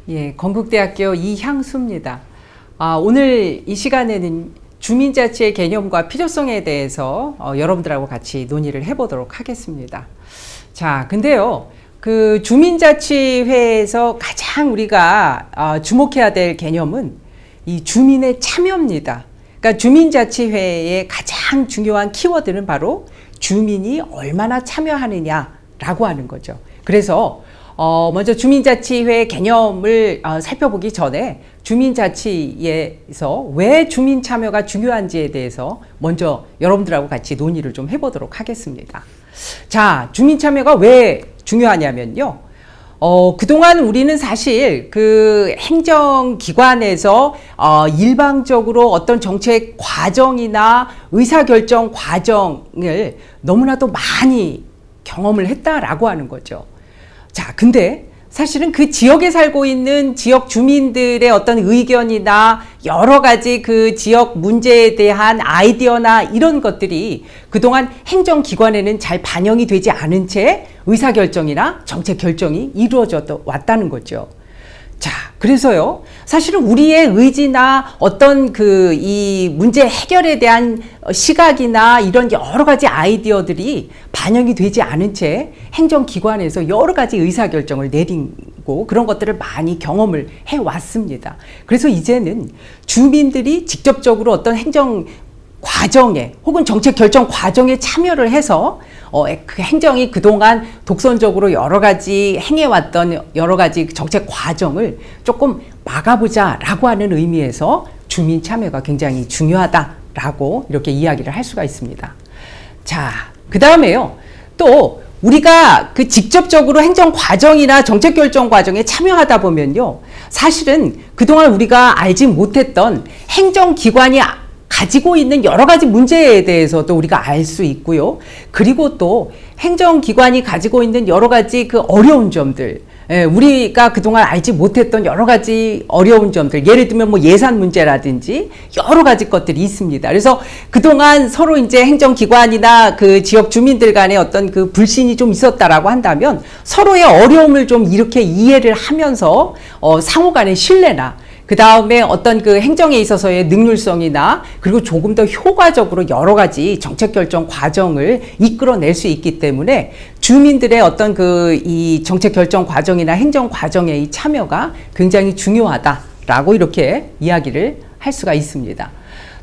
예, 건국대학교 이향수입니다. 오늘 이 시간에는 주민자치의 개념과 필요성에 대해서 여러분들하고 같이 논의를 해보도록 하겠습니다. 자, 근데요, 그 주민자치회에서 가장 우리가 주목해야 될 개념은 이 주민의 참여입니다. 그러니까 주민자치회의 가장 중요한 키워드는 바로 주민이 얼마나 참여하느냐라고 하는 거죠. 그래서 먼저 주민자치회 개념을 살펴보기 전에 주민자치에서 왜 주민 참여가 중요한지에 대해서 먼저 여러분들하고 같이 논의를 좀 해보도록 하겠습니다. 자, 주민 참여가 왜 중요하냐면요. 그동안 우리는 사실 그 행정기관에서 일방적으로 어떤 정책 과정이나 의사결정 과정을 너무나도 많이 경험을 했다라고 하는 거죠. 자, 근데 사실은 그 지역에 살고 있는 지역 주민들의 어떤 의견이나 여러 가지 그 지역 문제에 대한 아이디어나 이런 것들이 그동안 행정기관에는 잘 반영이 되지 않은 채 의사결정이나 정책 결정이 이루어져 왔다는 거죠. 자, 그래서요, 사실은 우리의 의지나 어떤 이 문제 해결에 대한 시각이나 이런 여러 가지 아이디어들이 반영이 되지 않은 채 행정기관에서 여러 가지 의사결정을 내리고 그런 것들을 많이 경험을 해왔습니다. 그래서 이제는 주민들이 직접적으로 어떤 행정 과정에 혹은 정책 결정 과정에 참여를 해서 그 행정이 그동안 독선적으로 여러 가지 행해왔던 여러 가지 정책 과정을 조금 막아보자라고 하는 의미에서 주민 참여가 굉장히 중요하다라고 이렇게 이야기를 할 수가 있습니다. 자, 그 다음에요. 또 우리가 그 직접적으로 행정 과정이나 정책 결정 과정에 참여하다 보면요. 사실은 그동안 우리가 알지 못했던 행정기관이 가지고 있는 여러 가지 문제에 대해서도 우리가 알 수 있고요. 그리고 또 행정기관이 가지고 있는 여러 가지 그 어려운 점들, 우리가 그동안 알지 못했던 여러 가지 어려운 점들, 예를 들면 뭐 예산 문제라든지 여러 가지 것들이 있습니다. 그래서 그동안 서로 이제 행정기관이나 그 지역 주민들 간의 어떤 그 불신이 좀 있었다라고 한다면 서로의 어려움을 좀 이렇게 이해를 하면서 상호 간의 신뢰나 그 다음에 어떤 그 행정에 있어서의 능률성이나 그리고 조금 더 효과적으로 여러 가지 정책 결정 과정을 이끌어낼 수 있기 때문에 주민들의 어떤 이 정책 결정 과정이나 행정 과정의 이 참여가 굉장히 중요하다라고 이렇게 이야기를 할 수가 있습니다.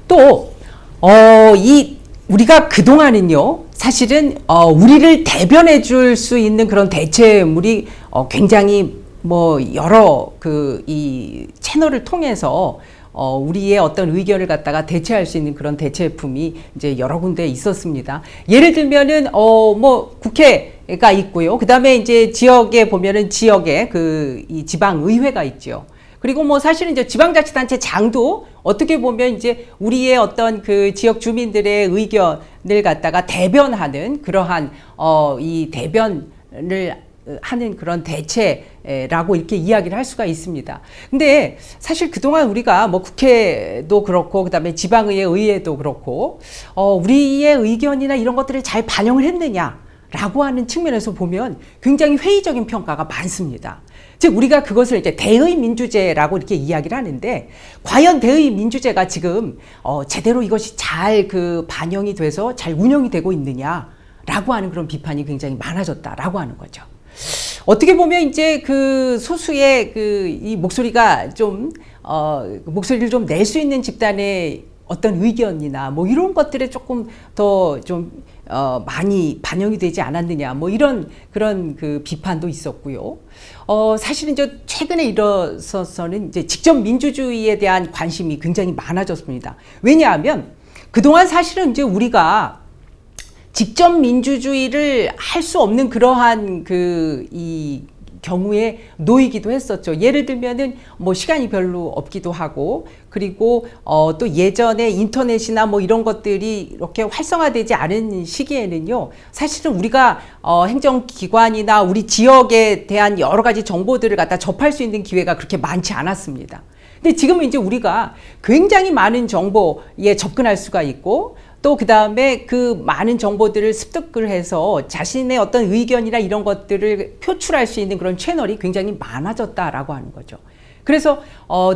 또, 우리가 그동안은요, 사실은, 우리를 대변해 줄 수 있는 그런 대체물이 굉장히 여러 이 채널을 통해서 우리의 어떤 의견을 갖다가 대체할 수 있는 그런 대체품이 이제 여러 군데 있었습니다. 예를 들면은 국회가 있고요. 그다음에 이제 지역에 보면은 지역에 이 지방의회가 있죠. 그리고 사실은 이제 지방자치단체 장도 어떻게 보면 이제 우리의 어떤 그 지역 주민들의 의견을 갖다가 대변하는 그러한 이 대변을 하는 그런 대체라고 이렇게 이야기를 할 수가 있습니다. 근데 사실 그동안 우리가 국회도 그렇고 그다음에 지방의회 의회도 그렇고 우리의 의견이나 이런 것들을 잘 반영을 했느냐라고 하는 측면에서 보면 굉장히 회의적인 평가가 많습니다. 즉 우리가 그것을 이제 대의 민주제라고 이렇게 이야기를 하는데 과연 대의 민주제가 지금 제대로 이것이 잘 반영이 돼서 잘 운영이 되고 있느냐라고 하는 그런 비판이 굉장히 많아졌다라고 하는 거죠. 어떻게 보면 이제 그 소수의 이 목소리가 목소리를 좀 낼 수 있는 집단의 어떤 의견이나 이런 것들에 조금 더 많이 반영이 되지 않았느냐 이런 그런 그 비판도 있었고요. 사실은 이제 최근에 일어서서는 이제 직접 민주주의에 대한 관심이 굉장히 많아졌습니다. 왜냐하면 그동안 사실은 이제 우리가 직접 민주주의를 할 수 없는 그러한 이 경우에 놓이기도 했었죠. 예를 들면은 시간이 별로 없기도 하고 그리고 또 예전에 인터넷이나 이런 것들이 이렇게 활성화되지 않은 시기에는요. 사실은 우리가 행정기관이나 우리 지역에 대한 여러 가지 정보들을 갖다 접할 수 있는 기회가 그렇게 많지 않았습니다. 근데 지금은 이제 우리가 굉장히 많은 정보에 접근할 수가 있고 또 그 다음에 그 많은 정보들을 습득을 해서 자신의 어떤 의견이나 이런 것들을 표출할 수 있는 그런 채널이 굉장히 많아졌다라고 하는 거죠. 그래서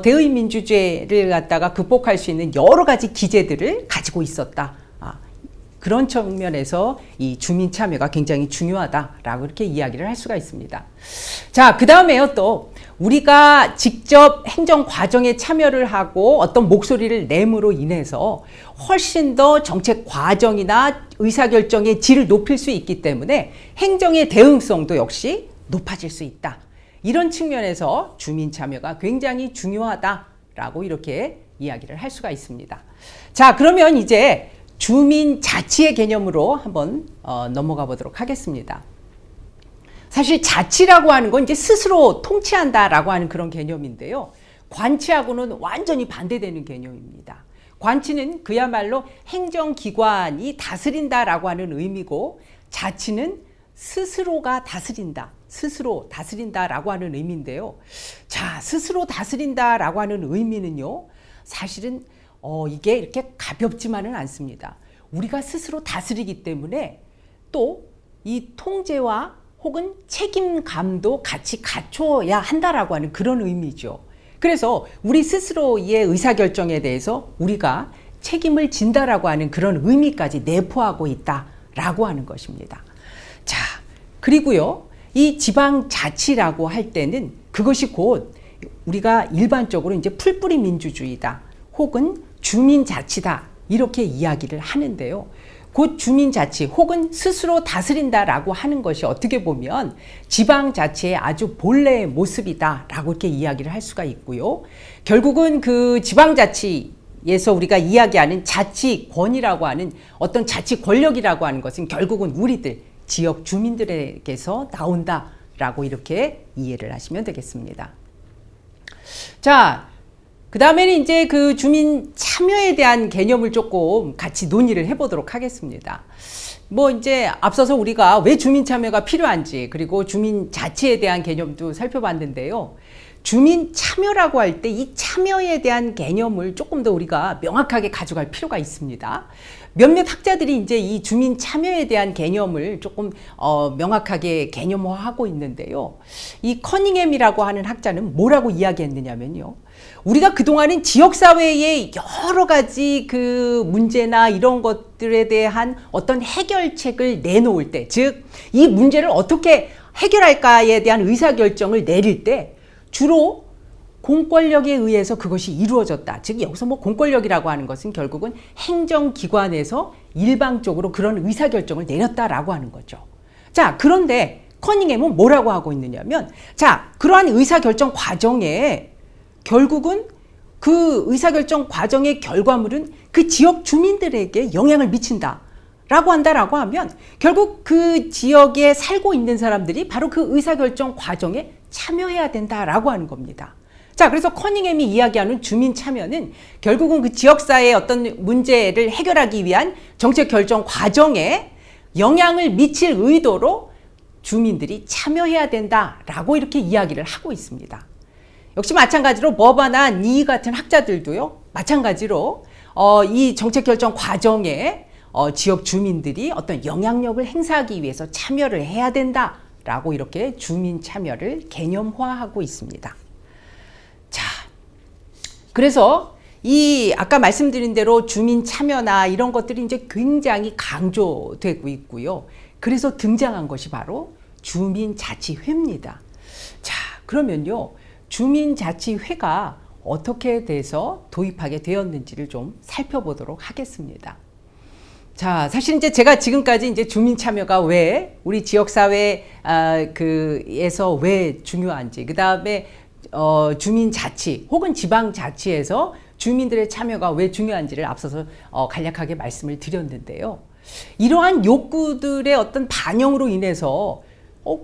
대의민주주의를 갖다가 극복할 수 있는 여러 가지 기제들을 가지고 있었다. 그런 측면에서 이 주민 참여가 굉장히 중요하다라고 이렇게 이야기를 할 수가 있습니다. 자, 그 다음에요, 또 우리가 직접 행정 과정에 참여를 하고 어떤 목소리를 내므로 인해서 훨씬 더 정책 과정이나 의사결정의 질을 높일 수 있기 때문에 행정의 대응성도 역시 높아질 수 있다. 이런 측면에서 주민 참여가 굉장히 중요하다라고 이렇게 이야기를 할 수가 있습니다. 자, 그러면 이제 주민 자치의 개념으로 한번 넘어가 보도록 하겠습니다. 사실 자치라고 하는 건 이제 스스로 통치한다라고 하는 그런 개념인데요. 관치하고는 완전히 반대되는 개념입니다. 관치는 그야말로 행정기관이 다스린다라고 하는 의미고, 자치는 스스로가 다스린다, 스스로 다스린다라고 하는 의미인데요. 자, 스스로 다스린다라고 하는 의미는요, 사실은 이게 이렇게 가볍지만은 않습니다. 우리가 스스로 다스리기 때문에 또 이 통제와 혹은 책임감도 같이 갖춰야 한다라고 하는 그런 의미죠. 그래서 우리 스스로의 의사결정에 대해서 우리가 책임을 진다라고 하는 그런 의미까지 내포하고 있다라고 하는 것입니다. 자, 그리고요, 이 지방자치라고 할 때는 그것이 곧 우리가 일반적으로 이제 풀뿌리 민주주의다, 혹은 주민자치다, 이렇게 이야기를 하는데요. 곧 주민자치 혹은 스스로 다스린다라고 하는 것이 어떻게 보면 지방자치의 아주 본래의 모습이다라고 이렇게 이야기를 할 수가 있고요. 결국은 그 지방자치에서 우리가 이야기하는 자치권이라고 하는 어떤 자치 권력이라고 하는 것은 결국은 우리들 지역 주민들에게서 나온다라고 이렇게 이해를 하시면 되겠습니다. 자, 그 다음에는 이제 그 주민 참여에 대한 개념을 조금 같이 논의를 해보도록 하겠습니다. 뭐 이제 앞서서 우리가 왜 주민 참여가 필요한지, 그리고 주민 자치에 대한 개념도 살펴봤는데요. 주민 참여라고 할 때 이 참여에 대한 개념을 조금 더 우리가 명확하게 가져갈 필요가 있습니다. 몇몇 학자들이 이제 이 주민 참여에 대한 개념을 조금 명확하게 개념화하고 있는데요. 이 커닝햄이라고 하는 학자는 뭐라고 이야기했느냐면요. 우리가 그동안은 지역사회의 여러 가지 그 문제나 이런 것들에 대한 어떤 해결책을 내놓을 때, 즉, 이 문제를 어떻게 해결할까에 대한 의사결정을 내릴 때 주로 공권력에 의해서 그것이 이루어졌다. 즉, 여기서 뭐 공권력이라고 하는 것은 결국은 행정기관에서 일방적으로 그런 의사결정을 내렸다라고 하는 거죠. 자, 그런데 커닝햄은 뭐라고 하고 있느냐면, 자, 그러한 의사결정 과정에 결국은 그 의사결정 과정의 결과물은 그 지역 주민들에게 영향을 미친다 라고 한다라고 하면 결국 그 지역에 살고 있는 사람들이 바로 그 의사결정 과정에 참여해야 된다라고 하는 겁니다. 자, 그래서 커닝햄이 이야기하는 주민 참여는 결국은 그 지역사회의 어떤 문제를 해결하기 위한 정책 결정 과정에 영향을 미칠 의도로 주민들이 참여해야 된다라고 이렇게 이야기를 하고 있습니다. 역시 마찬가지로 버바나 니 같은 학자들도요, 마찬가지로 이 정책 결정 과정에 지역 주민들이 어떤 영향력을 행사하기 위해서 참여를 해야 된다라고 이렇게 주민 참여를 개념화하고 있습니다. 자, 그래서 이 아까 말씀드린 대로 주민 참여나 이런 것들이 이제 굉장히 강조되고 있고요. 그래서 등장한 것이 바로 주민자치회입니다. 자, 그러면요, 주민자치회가 어떻게 돼서 도입하게 되었는지를 좀 살펴보도록 하겠습니다. 자, 사실 이제 제가 지금까지 이제 주민 참여가 왜 우리 지역사회에서 왜 중요한지, 그 다음에 주민자치 혹은 지방자치에서 주민들의 참여가 왜 중요한지를 앞서서 간략하게 말씀을 드렸는데요. 이러한 욕구들의 어떤 반영으로 인해서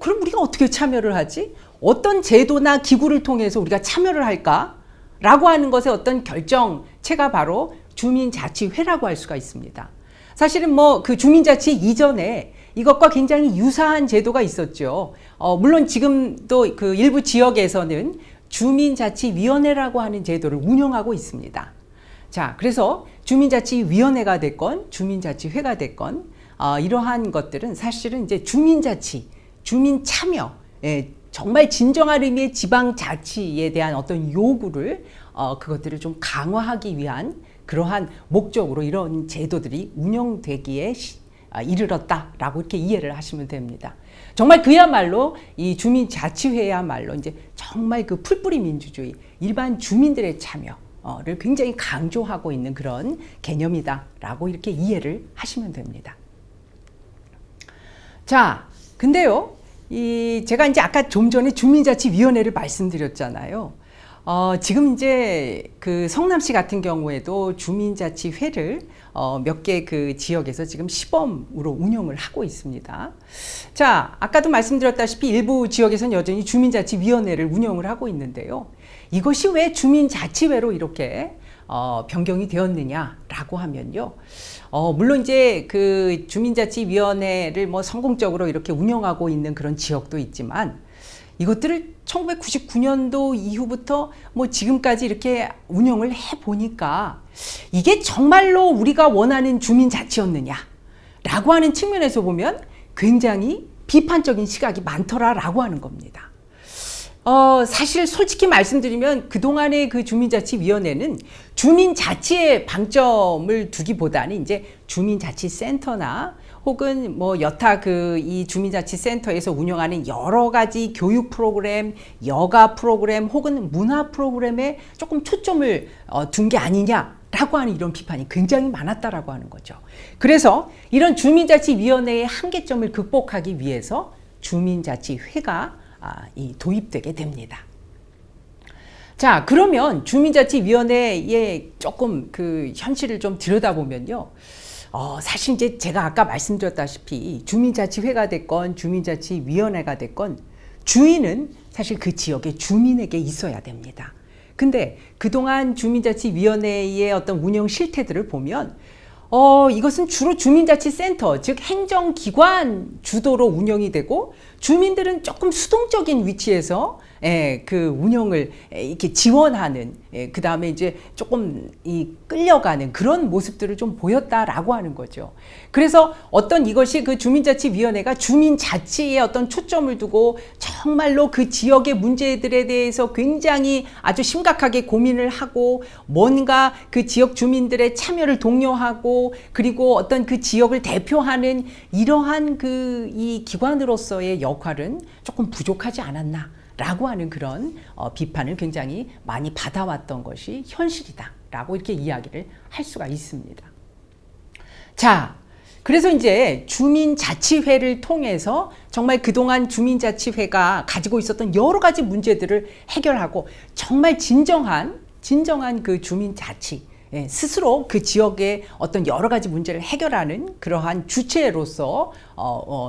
그럼 우리가 어떻게 참여를 하지? 어떤 제도나 기구를 통해서 우리가 참여를 할까? 라고 하는 것의 어떤 결정체가 바로 주민자치회라고 할 수가 있습니다. 사실은 뭐 그 주민자치 이전에 이것과 굉장히 유사한 제도가 있었죠. 물론 지금도 그 일부 지역에서는 주민자치위원회라고 하는 제도를 운영하고 있습니다. 자, 그래서 주민자치위원회가 됐건 주민자치회가 됐건 이러한 것들은 사실은 이제 주민자치, 주민 참여, 정말 진정한 의미의 지방자치에 대한 어떤 요구를 그것들을 좀 강화하기 위한 그러한 목적으로 이런 제도들이 운영되기에 이르렀다라고 이렇게 이해를 하시면 됩니다. 정말 그야말로 이 주민자치회야말로 이제 정말 그 풀뿌리 민주주의, 일반 주민들의 참여를 굉장히 강조하고 있는 그런 개념이다라고 이렇게 이해를 하시면 됩니다. 자, 근데요, 제가 이제 아까 좀 전에 주민자치위원회를 말씀드렸잖아요. 지금 이제 그 성남시 같은 경우에도 주민자치회를 몇 개 그 지역에서 지금 시범으로 운영을 하고 있습니다. 자, 아까도 말씀드렸다시피 일부 지역에서는 여전히 주민자치위원회를 운영을 하고 있는데요. 이것이 왜 주민자치회로 이렇게 변경이 되었느냐라고 하면요. 물론 이제 그 주민자치위원회를 뭐 성공적으로 이렇게 운영하고 있는 그런 지역도 있지만 이것들을 1999년도 이후부터 뭐 지금까지 이렇게 운영을 해 보니까 이게 정말로 우리가 원하는 주민자치였느냐라고 하는 측면에서 보면 굉장히 비판적인 시각이 많더라라고 하는 겁니다. 사실 솔직히 말씀드리면 그동안의 그 주민자치위원회는 주민자치에 방점을 두기보다는 이제 주민자치센터나 혹은 뭐 여타 이 주민자치센터에서 운영하는 여러 가지 교육 프로그램, 여가 프로그램 혹은 문화 프로그램에 조금 초점을 둔 게 아니냐라고 하는 이런 비판이 굉장히 많았다라고 하는 거죠. 그래서 이런 주민자치위원회의 한계점을 극복하기 위해서 주민자치회가 도입되게 됩니다. 자, 그러면 주민자치위원회의 조금 그 현실을 좀 들여다보면요. 사실 이제 제가 아까 말씀드렸다시피 주민자치회가 됐건 주민자치위원회가 됐건 주인은 사실 그 지역의 주민에게 있어야 됩니다. 근데 그동안 주민자치위원회의 어떤 운영 실태들을 보면 이것은 주로 주민자치센터, 즉 행정기관 주도로 운영이 되고 주민들은 조금 수동적인 위치에서 그 운영을 이렇게 지원하는, 그 다음에 이제 조금 끌려가는 그런 모습들을 좀 보였다라고 하는 거죠. 그래서 어떤 이것이 그 주민자치위원회가 주민자치에 어떤 초점을 두고 정말로 그 지역의 문제들에 대해서 굉장히 아주 심각하게 고민을 하고 뭔가 그 지역 주민들의 참여를 독려하고 그리고 어떤 그 지역을 대표하는 이러한 이 기관으로서의 역할은 조금 부족하지 않았나 라고 하는 그런 비판을 굉장히 많이 받아왔던 것이 현실이다라고 이렇게 이야기를 할 수가 있습니다. 자, 그래서 이제 주민자치회를 통해서 정말 그동안 주민자치회가 가지고 있었던 여러 가지 문제들을 해결하고 정말 진정한 그 주민자치, 스스로 그 지역의 어떤 여러 가지 문제를 해결하는 그러한 주체로서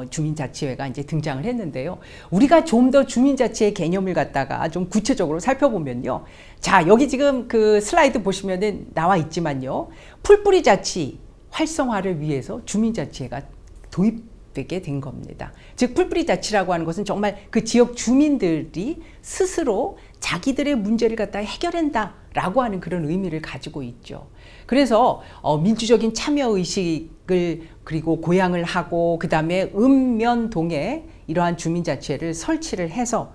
주민자치회가 이제 등장을 했는데요. 우리가 좀 더 주민자치의 개념을 갖다가 좀 구체적으로 살펴보면요. 자, 여기 지금 그 슬라이드 보시면은 나와 있지만요. 풀뿌리 자치 활성화를 위해서 주민자치회가 도입되게 된 겁니다. 즉 풀뿌리 자치라고 하는 것은 정말 그 지역 주민들이 스스로 자기들의 문제를 갖다 해결한다라고 하는 그런 의미를 가지고 있죠. 그래서 민주적인 참여의식을 그리고 고양을 하고 그 다음에 읍면동에 이러한 주민자치회를 설치를 해서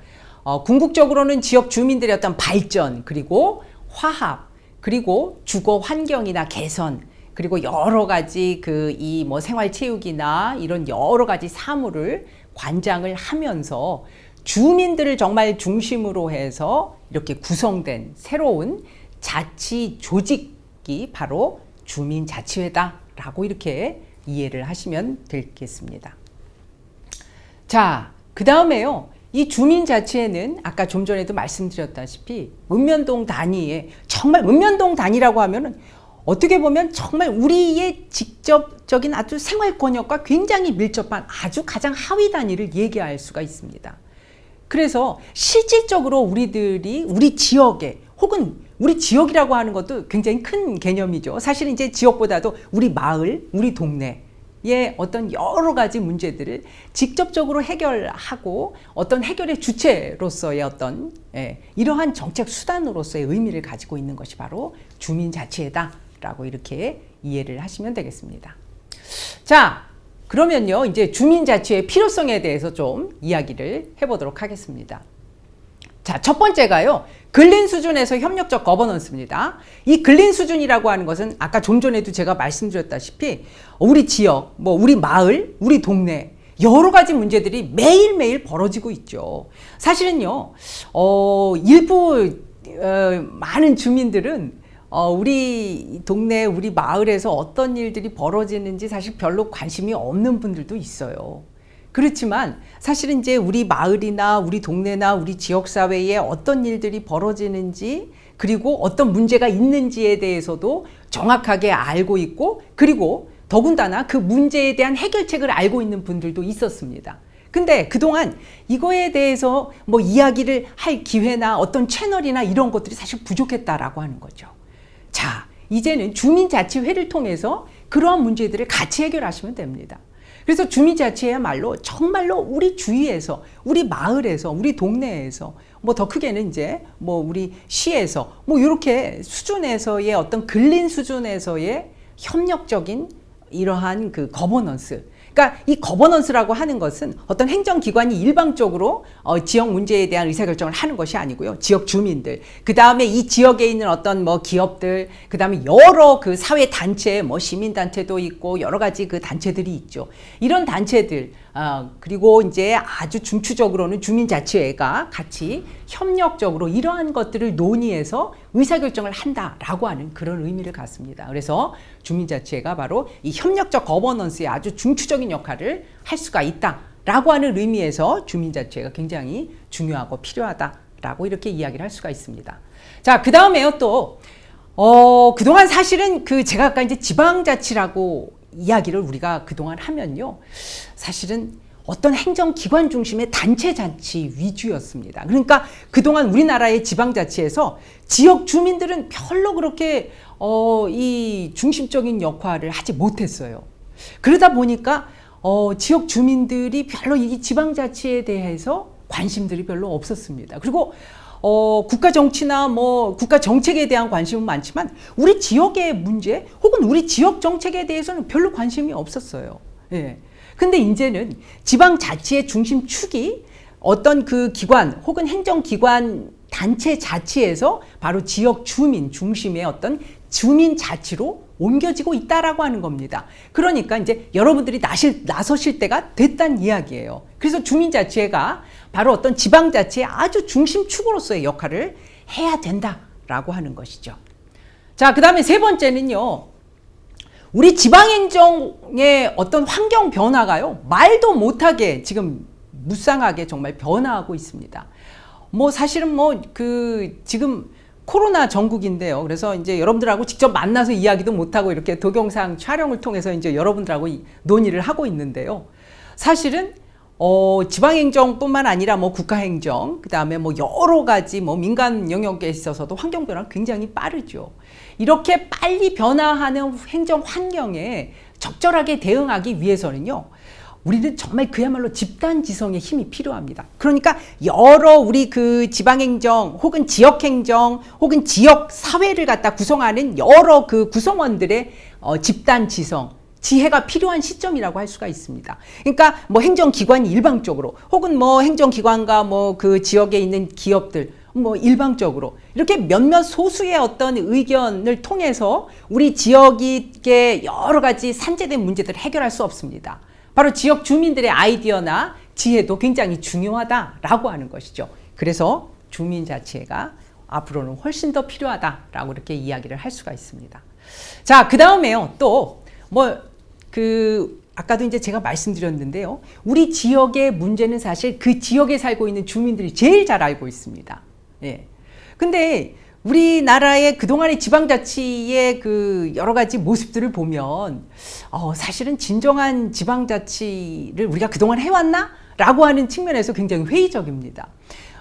궁극적으로는 지역 주민들의 어떤 발전 그리고 화합 그리고 주거 환경이나 개선 그리고 여러 가지 뭐 생활체육이나 이런 여러 가지 사물을 관장을 하면서 주민들을 정말 중심으로 해서 이렇게 구성된 새로운 자치 조직이 바로 주민자치회다라고 이렇게 이해를 하시면 되겠습니다. 자, 그 다음에요. 이 주민자치회는 아까 좀 전에도 말씀드렸다시피 읍면동 단위에 정말 읍면동 단위라고 하면은 어떻게 보면 정말 우리의 직접적인 아주 생활권역과 굉장히 밀접한 아주 가장 하위 단위를 얘기할 수가 있습니다. 그래서 실질적으로 우리들이 우리 지역에 혹은 우리 지역이라고 하는 것도 굉장히 큰 개념이죠. 사실 이제 지역보다도 우리 마을, 우리 동네의 어떤 여러 가지 문제들을 직접적으로 해결하고 어떤 해결의 주체로서의 어떤 이러한 정책 수단으로서의 의미를 가지고 있는 것이 바로 주민자치회다라고 이렇게 이해를 하시면 되겠습니다. 자, 그러면요, 이제 주민자치의 필요성에 대해서 좀 이야기를 해보도록 하겠습니다. 자, 첫 번째가요, 근린 수준에서 협력적 거버넌스입니다. 이 근린 수준이라고 하는 것은 아까 좀 전에도 제가 말씀드렸다시피 우리 지역, 뭐 우리 마을, 우리 동네 여러 가지 문제들이 매일매일 벌어지고 있죠. 사실은요, 일부 많은 주민들은 우리 동네, 우리 마을에서 어떤 일들이 벌어지는지 사실 별로 관심이 없는 분들도 있어요. 그렇지만 사실은 이제 우리 마을이나 우리 동네나 우리 지역사회에 어떤 일들이 벌어지는지, 그리고 어떤 문제가 있는지에 대해서도 정확하게 알고 있고, 그리고 더군다나 그 문제에 대한 해결책을 알고 있는 분들도 있었습니다. 근데 그동안 이거에 대해서 뭐 이야기를 할 기회나 어떤 채널이나 이런 것들이 사실 부족했다라고 하는 거죠. 자, 이제는 주민자치회를 통해서 그러한 문제들을 같이 해결하시면 됩니다. 그래서 주민자치야말로 정말로 우리 주위에서, 우리 마을에서, 우리 동네에서, 뭐 더 크게는 이제 뭐 우리 시에서, 뭐 이렇게 수준에서의 어떤 근린 수준에서의 협력적인 이러한 그 거버넌스. 그러니까 이 거버넌스라고 하는 것은 어떤 행정기관이 일방적으로 지역 문제에 대한 의사결정을 하는 것이 아니고요. 지역 주민들, 그 다음에 이 지역에 있는 어떤 뭐 기업들, 그 다음에 여러 그 사회 단체, 뭐 시민단체도 있고 여러 가지 그 단체들이 있죠. 이런 단체들, 그리고 이제 아주 중추적으로는 주민자치회가 같이 협력적으로 이러한 것들을 논의해서 의사결정을 한다라고 하는 그런 의미를 갖습니다. 그래서 주민자치회가 바로 이 협력적 거버넌스의 아주 중추적인 역할을 할 수가 있다라고 하는 의미에서 주민자치회가 굉장히 중요하고 필요하다라고 이렇게 이야기를 할 수가 있습니다. 자, 그 다음에요 또 그동안 사실은 그 제가 아까 이제 지방자치라고 이야기를 우리가 그동안 하면요, 사실은 어떤 행정기관 중심의 단체자치 위주였습니다. 그러니까 그동안 우리나라의 지방자치에서 지역 주민들은 별로 그렇게 이 중심적인 역할을 하지 못했어요. 그러다 보니까 지역 주민들이 별로 이 지방자치에 대해서 관심들이 별로 없었습니다. 그리고 국가 정치나 뭐 국가 정책에 대한 관심은 많지만 우리 지역의 문제 혹은 우리 지역 정책에 대해서는 별로 관심이 없었어요. 예. 근데 이제는 지방자치의 중심축이 어떤 그 기관 혹은 행정기관 단체 자치에서 바로 지역 주민 중심의 어떤 주민자치로 옮겨지고 있다라고 하는 겁니다. 그러니까 이제 여러분들이 나서실 때가 됐다는 이야기예요. 그래서 주민자치회가 바로 어떤 지방자치의 아주 중심축으로서의 역할을 해야 된다라고 하는 것이죠. 자, 그 다음에 세 번째는요, 우리 지방행정의 어떤 환경 변화가요, 말도 못하게 지금 무쌍하게 정말 변화하고 있습니다. 뭐 사실은 뭐 그 지금 코로나 전국인데요. 그래서 이제 여러분들하고 직접 만나서 이야기도 못하고 이렇게 동영상 촬영을 통해서 이제 여러분들하고 논의를 하고 있는데요. 사실은 지방행정뿐만 아니라 뭐 국가행정, 그 다음에 뭐 여러 가지 뭐 민간 영역에 있어서도 환경 변화가 굉장히 빠르죠. 이렇게 빨리 변화하는 행정 환경에 적절하게 대응하기 위해서는요, 우리는 정말 그야말로 집단지성의 힘이 필요합니다. 그러니까 여러 우리 그 지방행정 혹은 지역행정 혹은 지역사회를 갖다 구성하는 여러 그 구성원들의 집단지성, 지혜가 필요한 시점이라고 할 수가 있습니다. 그러니까 뭐 행정기관이 일방적으로 혹은 뭐 행정기관과 뭐 그 지역에 있는 기업들 뭐 일방적으로 이렇게 몇몇 소수의 어떤 의견을 통해서 우리 지역의 여러 가지 산재된 문제들을 해결할 수 없습니다. 바로 지역 주민들의 아이디어나 지혜도 굉장히 중요하다라고 하는 것이죠. 그래서 주민자치회가 앞으로는 훨씬 더 필요하다라고 이렇게 이야기를 할 수가 있습니다. 자, 그 다음에요. 또 아까도 이제 제가 말씀드렸는데요. 우리 지역의 문제는 사실 그 지역에 살고 있는 주민들이 제일 잘 알고 있습니다. 예. 근데 우리나라의 그동안의 지방자치의 그 여러 가지 모습들을 보면 사실은 진정한 지방자치를 우리가 그동안 해왔나? 라고 하는 측면에서 굉장히 회의적입니다.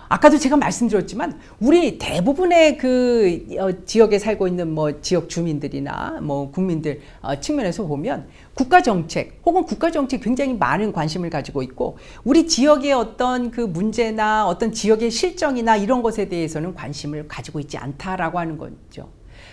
아까도 제가 말씀드렸지만 우리 대부분의 그 지역에 살고 있는 뭐 지역 주민들이나 뭐 국민들 측면에서 보면 국가 정책 혹은 국가 정책 굉장히 많은 관심을 가지고 있고 우리 지역의 어떤 그 문제나 어떤 지역의 실정이나 이런 것에 대해서는 관심을 가지고 있지 않다라고 하는 거죠.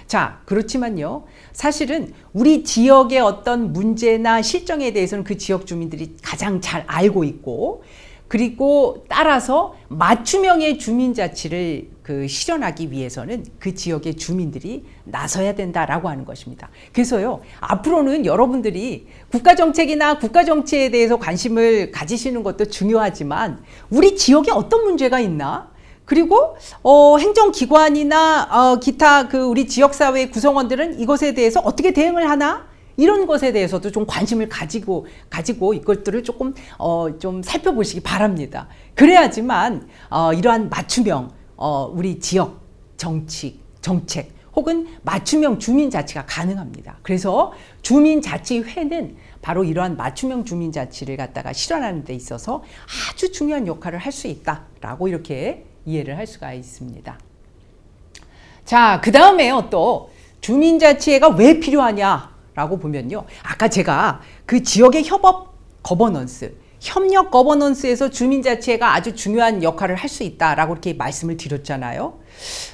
자, 그렇지만요. 사실은 우리 지역의 어떤 문제나 실정에 대해서는 그 지역 주민들이 가장 잘 알고 있고, 그리고 따라서 맞춤형의 주민자치를 실현하기 위해서는 그 지역의 주민들이 나서야 된다라고 하는 것입니다. 그래서요, 앞으로는 여러분들이 국가정책이나 국가정치에 대해서 관심을 가지시는 것도 중요하지만, 우리 지역에 어떤 문제가 있나? 그리고 행정기관이나 기타 우리 지역사회 구성원들은 이것에 대해서 어떻게 대응을 하나? 이런 것에 대해서도 좀 관심을 가지고 이것들을 조금 좀 살펴보시기 바랍니다. 그래야지만 이러한 맞춤형 우리 지역 정책 혹은 맞춤형 주민자치가 가능합니다. 그래서 주민자치회는 바로 이러한 맞춤형 주민자치를 갖다가 실현하는 데 있어서 아주 중요한 역할을 할 수 있다라고 이렇게 이해를 할 수가 있습니다. 자, 그 다음에요, 또 주민자치회가 왜 필요하냐라고 보면요, 아까 제가 그 지역의 협력 거버넌스에서 주민자치회가 아주 중요한 역할을 할 수 있다라고 이렇게 말씀을 드렸잖아요.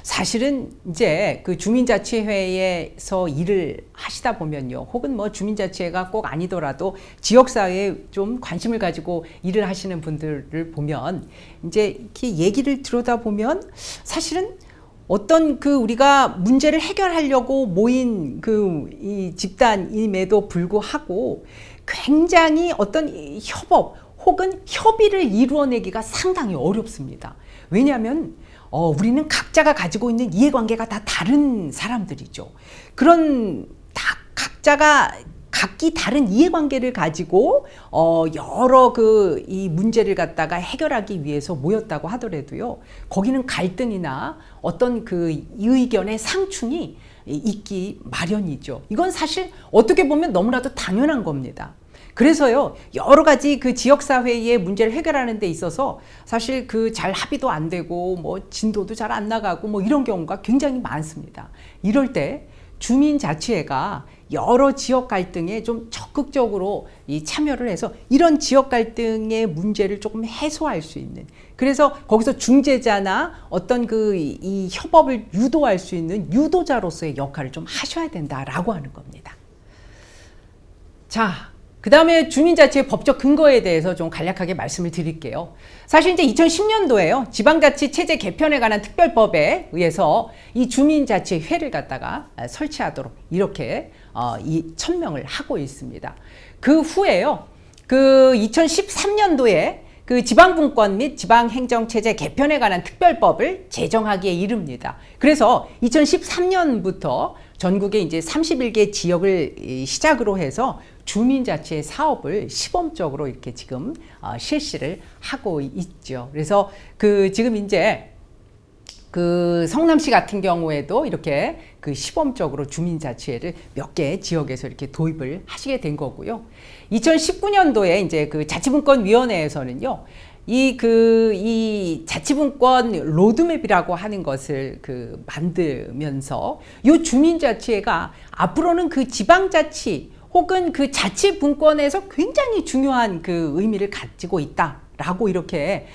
사실은 이제 그 주민자치회에서 일을 하시다 보면요, 혹은 뭐 주민자치회가 꼭 아니더라도 지역사회에 좀 관심을 가지고 일을 하시는 분들을 보면 이제 이렇게 얘기를 들여다보면 사실은 어떤 우리가 문제를 해결하려고 모인 이 집단임에도 불구하고 굉장히 어떤 협업 혹은 협의를 이루어내기가 상당히 어렵습니다. 왜냐하면 우리는 각자가 가지고 있는 이해관계가 다 다른 사람들이죠. 그런 각자가 각기 다른 이해관계를 가지고 여러 이 문제를 갖다가 해결하기 위해서 모였다고 하더라도요, 거기는 갈등이나 어떤 의견의 상충이 있기 마련이죠. 이건 사실 어떻게 보면 너무나도 당연한 겁니다. 그래서요, 여러 가지 지역사회의 문제를 해결하는 데 있어서 사실 잘 합의도 안 되고 뭐 진도도 잘 안 나가고 뭐 이런 경우가 굉장히 많습니다. 이럴 때 주민자치회가 여러 지역 갈등에 좀 적극적으로 참여를 해서 이런 지역 갈등의 문제를 조금 해소할 수 있는, 그래서 거기서 중재자나 어떤 이 협업을 유도할 수 있는 유도자로서의 역할을 좀 하셔야 된다라고 하는 겁니다. 자, 그 다음에 주민자치의 법적 근거에 대해서 좀 간략하게 말씀을 드릴게요. 사실 이제 2010년도에요. 지방자치 체제 개편에 관한 특별법에 의해서 이 주민자치회를 갖다가 설치하도록 이렇게 천명을 하고 있습니다. 그 후에요. 2013년도에 지방분권 및 지방행정체제 개편에 관한 특별법을 제정하기에 이릅니다. 그래서 2013년부터 전국에 이제 31개 지역을 시작으로 해서 주민자치의 사업을 시범적으로 이렇게 지금 실시를 하고 있죠. 그래서 지금 이제 성남시 같은 경우에도 이렇게 시범적으로 주민자치회를 몇 개 지역에서 이렇게 도입을 하시게 된 거고요. 2019년도에 이제 자치분권위원회에서는요, 이 자치분권 로드맵이라고 하는 것을 만들면서 이 주민자치회가 앞으로는 지방자치 혹은 자치분권에서 굉장히 중요한 의미를 가지고 있다라고 이렇게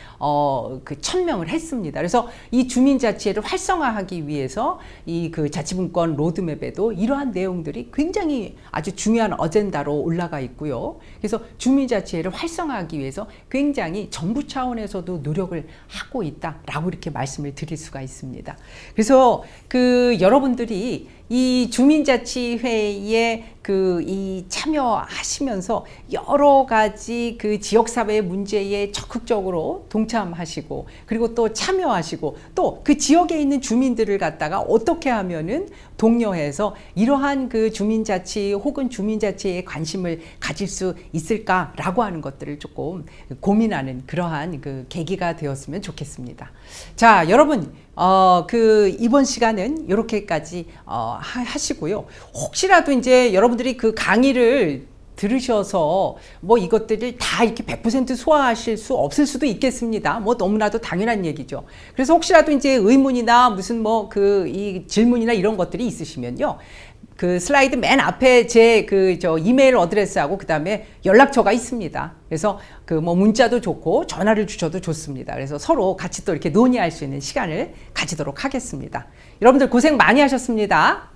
천명을 했습니다. 그래서 이 주민자치회를 활성화하기 위해서 이 자치분권 로드맵에도 이러한 내용들이 굉장히 아주 중요한 어젠다로 올라가 있고요. 그래서 주민자치회를 활성화하기 위해서 굉장히 정부 차원에서도 노력을 하고 있다라고 이렇게 말씀을 드릴 수가 있습니다. 그래서 여러분들이 이 주민자치회에 이 참여하시면서 여러 가지 지역사회의 문제에 적극적으로 동참하시고, 그리고 또 참여하시고, 또 지역에 있는 주민들을 갖다가 어떻게 하면은 독려해서 이러한 주민자치 혹은 주민자치에 관심을 가질 수 있을까라고 하는 것들을 조금 고민하는 그러한 계기가 되었으면 좋겠습니다. 자, 여러분, 이번 시간은 이렇게까지 하시고요. 혹시라도 이제 여러분들이 강의를 들으셔서 뭐 이것들을 다 이렇게 100% 소화하실 수 없을 수도 있겠습니다. 뭐 너무나도 당연한 얘기죠. 그래서 혹시라도 이제 의문이나 무슨 이 질문이나 이런 것들이 있으시면요, 슬라이드 맨 앞에 제 이메일 어드레스하고 그다음에 연락처가 있습니다. 그래서 문자도 좋고 전화를 주셔도 좋습니다. 그래서 서로 같이 또 이렇게 논의할 수 있는 시간을 가지도록 하겠습니다. 여러분들 고생 많이 하셨습니다.